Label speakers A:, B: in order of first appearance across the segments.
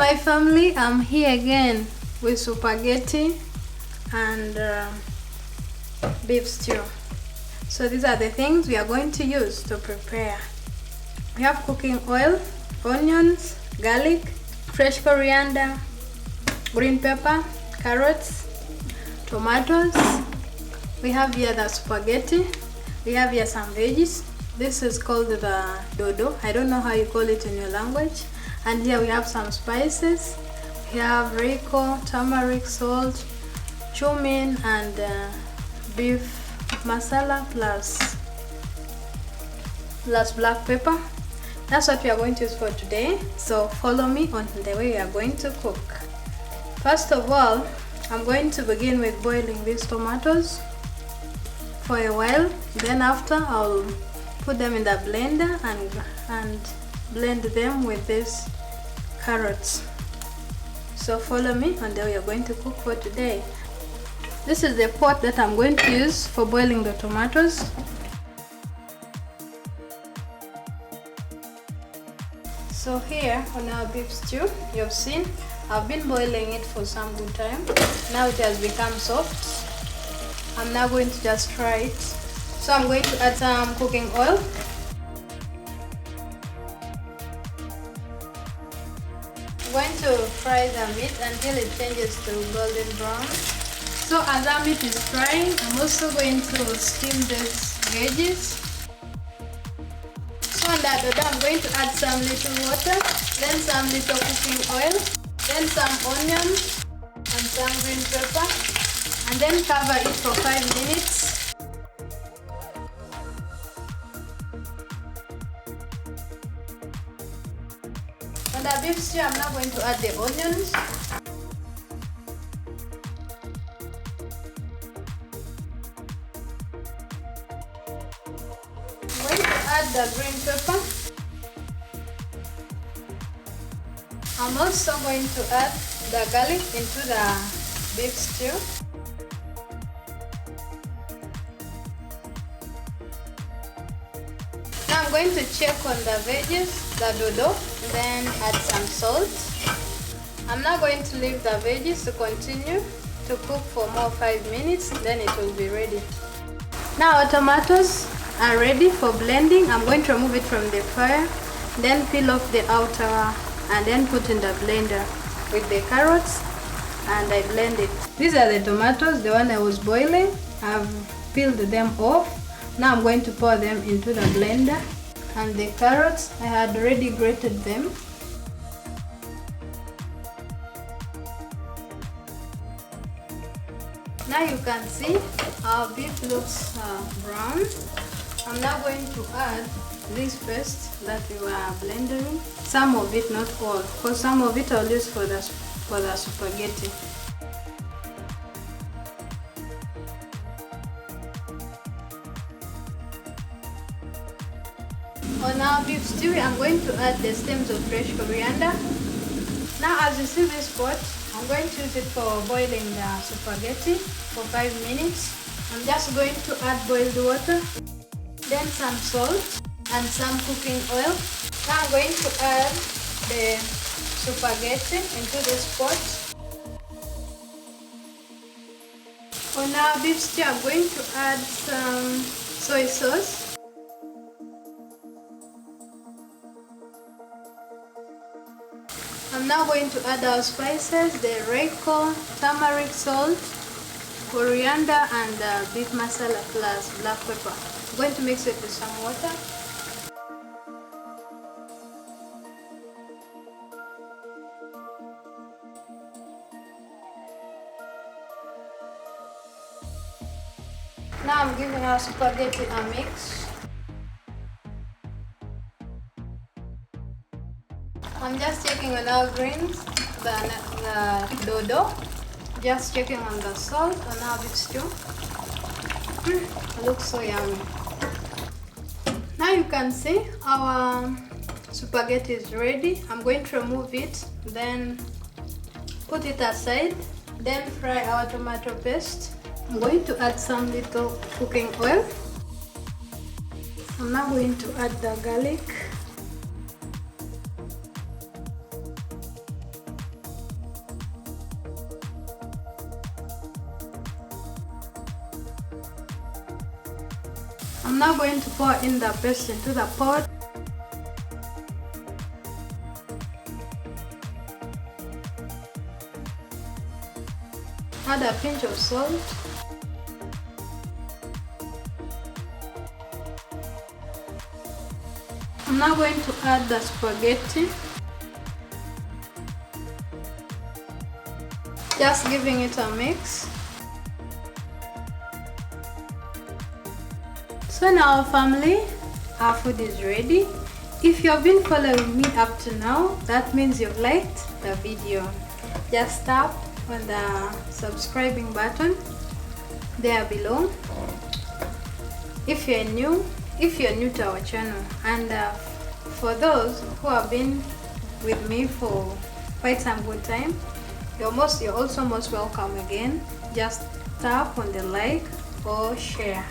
A: my family, I'm here again with spaghetti and beef stew. So these are the things we are going to use to prepare. We have cooking oil, onions, garlic, fresh coriander, green pepper, carrots, tomatoes. We have here the spaghetti. We have here some veggies. This is called the Dodo. I don't know how you call it in your language. And here we have some spices. We have Rico, turmeric, salt, cumin, and beef masala plus black pepper. That's what we are going to use for today. So follow me on the way we are going to cook. First of all, I'm going to begin with boiling these tomatoes for a while. Then after, I'll put them in the blender and blend them with these carrots. So follow me on the way you're going to cook for today. This is the pot that I'm going to use for boiling the tomatoes. So here on our beef stew, you've seen I've been boiling it for some good time. Now it has become soft. I'm now going to just fry it. So I'm going to add some cooking oil. I'm going to fry the meat until it changes to golden brown. So as our meat is frying, I'm also going to steam these veggies. So on that Dodo, I'm going to add some little water, then some little cooking oil, then some onions and some green pepper, and then cover it for 5 minutes. On the beef stew, I'm now going to add the onions. I'm going to add the green pepper. I'm also going to add the garlic into the beef stew. Now I'm going to check on the veggies, the Dodo, then add some salt. I'm now going to leave the veggies to continue to cook for more 5 minutes, then it will be ready. Now our tomatoes are ready for blending. I'm going to remove it from the fire, then peel off the outer and then put in the blender with the carrots, and I blend it. These are the tomatoes, the one I was boiling. I've peeled them off. Now I'm going to pour them into the blender, and the carrots, I had already grated them. Now you can see our beef looks brown. I'm now going to add this paste that we were blending. Some of it, not all, because some of it I'll use for the spaghetti. On our beef stew, I'm going to add the stems of fresh coriander. Now as you see this pot, I'm going to use it for boiling the spaghetti for 5 minutes. I'm just going to add boiled water, then some salt and some cooking oil. Now I'm going to add the spaghetti into this pot. On our beef stew, I'm going to add some soy sauce. I'm now going to add our spices, the Rico, turmeric, salt, coriander, and beef masala plus black pepper. I'm going to mix it with some water. Now I'm giving our spaghetti a mix. I'm just checking on our greens, the Dodo, just checking on the salt on our beef stew. It looks so yummy. Now you can see our spaghetti is ready. I'm going to remove it, then put it aside, then fry our tomato paste. I'm going to add some little cooking oil. I'm now going to add the garlic. I'm now going to pour in the paste into the pot. Add a pinch of salt. I'm now going to add the spaghetti. Just giving it a mix. So now family, our food is ready. If you have been following me up to now, that means you've liked the video. Just tap on the subscribing button there below. If you're new to our channel, and for those who have been with me for quite some good time, you're also most welcome again. Just tap on the like or share.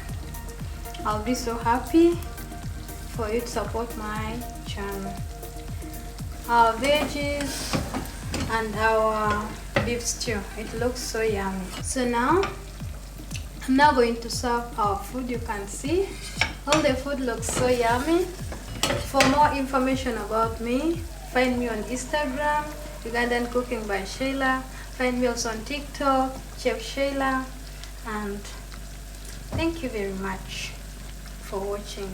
A: I'll be so happy for you to support my channel. Our veggies and our beef stew, it looks so yummy. So now I'm now going to serve our food. You can see all the food looks so yummy. For more information about me, find me on Instagram, Ugandan Cooking by Shayla. Find me also on TikTok, Chef Shayla. And thank you very much for watching.